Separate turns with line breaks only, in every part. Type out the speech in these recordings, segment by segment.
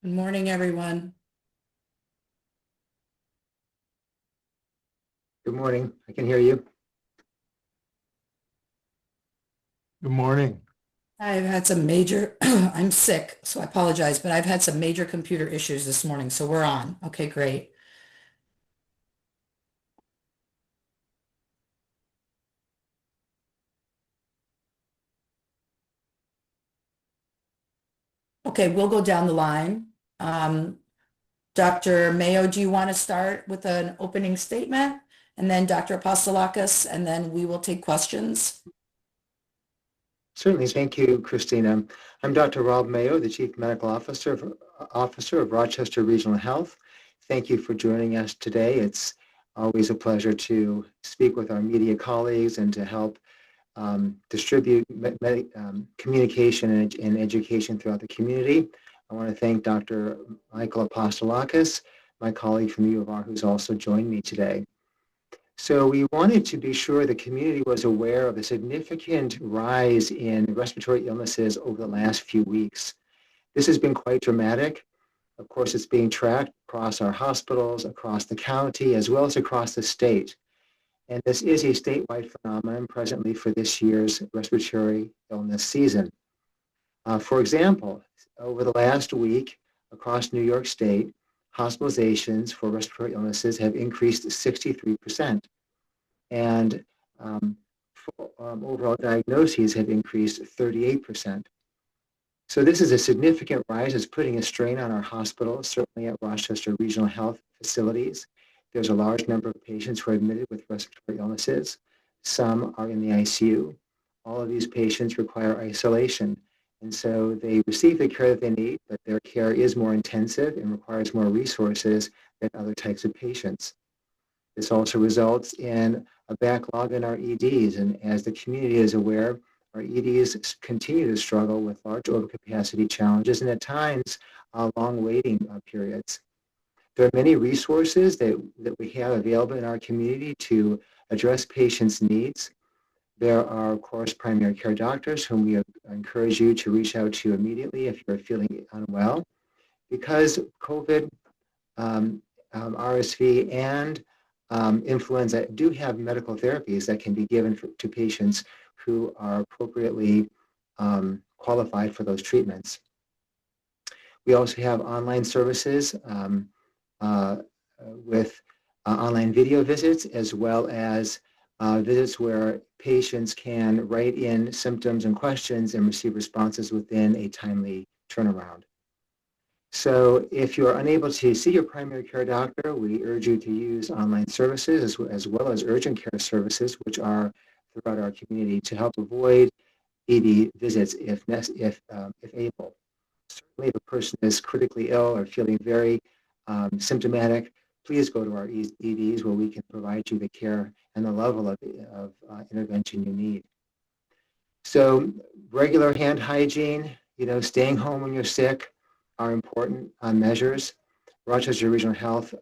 Good morning, everyone.
Good morning. I can hear you.
Good morning.
I've had some major, I'm sick, so I apologize, but I've had some major computer issues this morning, so we're on. Okay, great. Okay, we'll go down the line. Dr. Mayo, do you want to start with an opening statement? And then Dr. Apostolakis, and then we will take questions.
Certainly. Thank you, Christina. I'm Dr. Rob Mayo, the Chief Medical Officer of Rochester Regional Health. Thank you for joining us today. It's always a pleasure to speak with our media colleagues and to help distribute communication and education throughout the community. I want to thank Dr. Michael Apostolakis, my colleague from the U of R, who's also joined me today. So we wanted to be sure the community was aware of the significant rise in respiratory illnesses over the last few weeks. This has been quite dramatic. Of course, it's being tracked across our hospitals, across the county, as well as across the state. And this is a statewide phenomenon presently for this year's respiratory illness season. For example, over the last week across New York State, hospitalizations for respiratory illnesses have increased 63%. And overall diagnoses have increased 38%. So this is a significant rise. It's putting a strain on our hospitals, certainly at Rochester Regional Health facilities. There's a large number of patients who are admitted with respiratory illnesses. Some are in the ICU. All of these patients require isolation. And so they receive the care that they need, but their care is more intensive and requires more resources than other types of patients. This also results in a backlog in our EDs. And as the community is aware, our EDs continue to struggle with large overcapacity challenges and at times long waiting periods. There are many resources that we have available in our community to address patients' needs. There are, of course, primary care doctors whom we encourage you to reach out to immediately if you're feeling unwell. Because COVID, RSV, and influenza do have medical therapies that can be given to patients who are appropriately qualified for those treatments. We also have online services with online video visits, as well as visits where patients can write in symptoms and questions and receive responses within a timely turnaround. So if you're unable to see your primary care doctor, we urge you to use online services as well as urgent care services, which are throughout our community, to help avoid ED visits if able. Certainly if a person is critically ill or feeling very symptomatic, please go to our EDs where we can provide you the care and the level of intervention you need. So regular hand hygiene, staying home when you're sick are important measures. Rochester Regional Health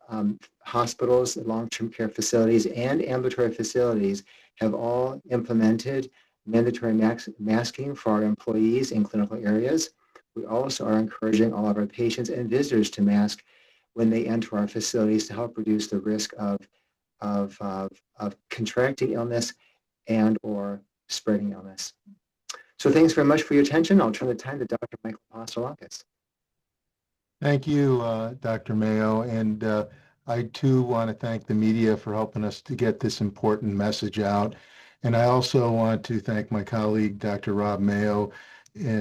hospitals, long-term care facilities, and ambulatory facilities have all implemented mandatory masking for our employees in clinical areas. We also are encouraging all of our patients and visitors to mask when they enter our facilities to help reduce the risk of contracting illness and or spreading illness. So thanks very much for your attention. I'll turn the time to Dr. Michael Apostolakis.
Thank you, Dr. Mayo. And I too want to thank the media for helping us to get this important message out. And I also want to thank my colleague, Dr. Rob Mayo,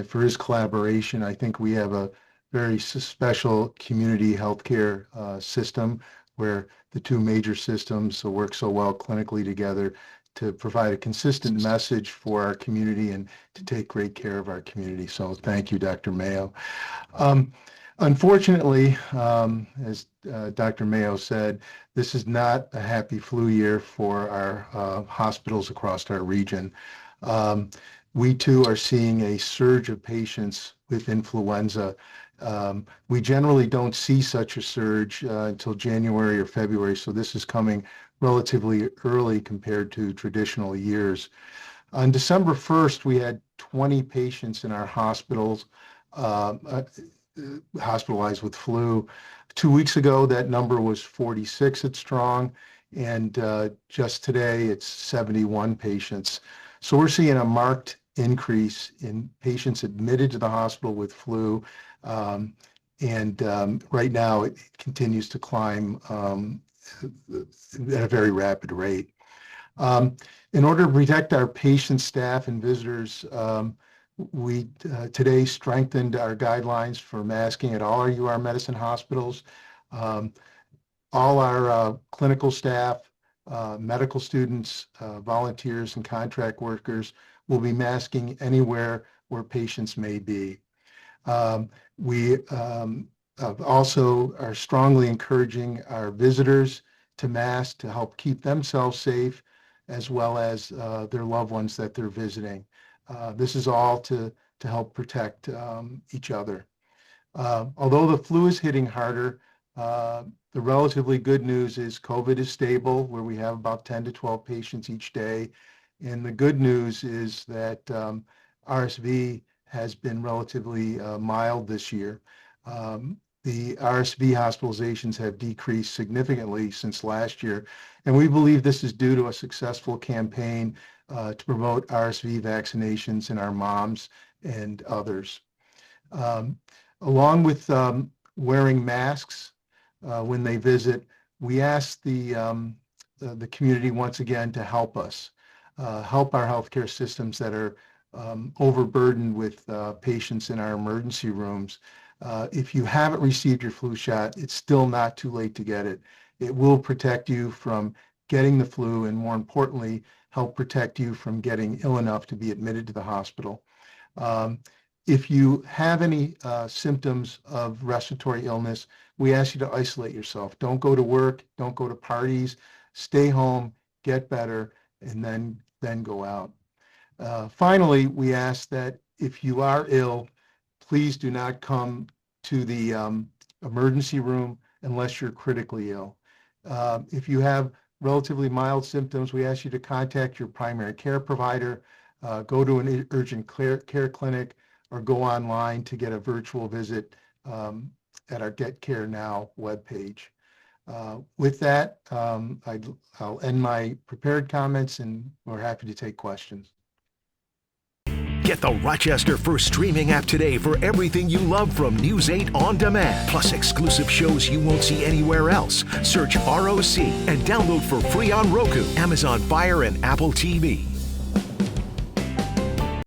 for his collaboration. I think we have a very special community healthcare system where the two major systems work so well clinically together to provide a consistent message for our community and to take great care of our community. So thank you, Dr. Mayo. Unfortunately, as Dr. Mayo said, this is not a happy flu year for our hospitals across our region. We too are seeing a surge of patients with influenza. We generally don't see such a surge until January or February, so this is coming relatively early compared to traditional years. On December 1st, we had 20 patients in our hospitals hospitalized with flu. 2 weeks ago, that number was 46 at Strong, and just today it's 71 patients. So we're seeing a marked increase in patients admitted to the hospital with flu, and right now it continues to climb at a very rapid rate. In order to protect our patients, staff, and visitors, we today strengthened our guidelines for masking at all our UR Medicine hospitals. All our clinical staff, medical students, volunteers, and contract workers will be masking anywhere where patients may be. We also are strongly encouraging our visitors to mask to help keep themselves safe, as well as their loved ones that they're visiting. This is all to help protect each other. Although the flu is hitting harder, the relatively good news is COVID is stable, where we have about 10 to 12 patients each day. And the good news is that RSV has been relatively mild this year. The RSV hospitalizations have decreased significantly since last year, and we believe this is due to a successful campaign to promote RSV vaccinations in our moms and others. Along with wearing masks when they visit, we ask the community once again to help us, help our healthcare systems that are overburdened with patients in our emergency rooms. If you haven't received your flu shot, it's still not too late to get it. It will protect you from getting the flu, and more importantly, help protect you from getting ill enough to be admitted to the hospital. If you have any symptoms of respiratory illness, we ask you to isolate yourself. Don't go to work, don't go to parties, stay home, get better, and then go out. Finally, we ask that if you are ill, please do not come to the emergency room unless you're critically ill. If you have relatively mild symptoms, we ask you to contact your primary care provider, go to an urgent care clinic, or go online to get a virtual visit at our Get Care Now webpage. With that, I'll end my prepared comments, and we're happy to take questions.
Get the Rochester First streaming app today for everything you love from News 8 On Demand, plus exclusive shows you won't see anywhere else. Search ROC and download for free on Roku, Amazon Fire, and Apple TV.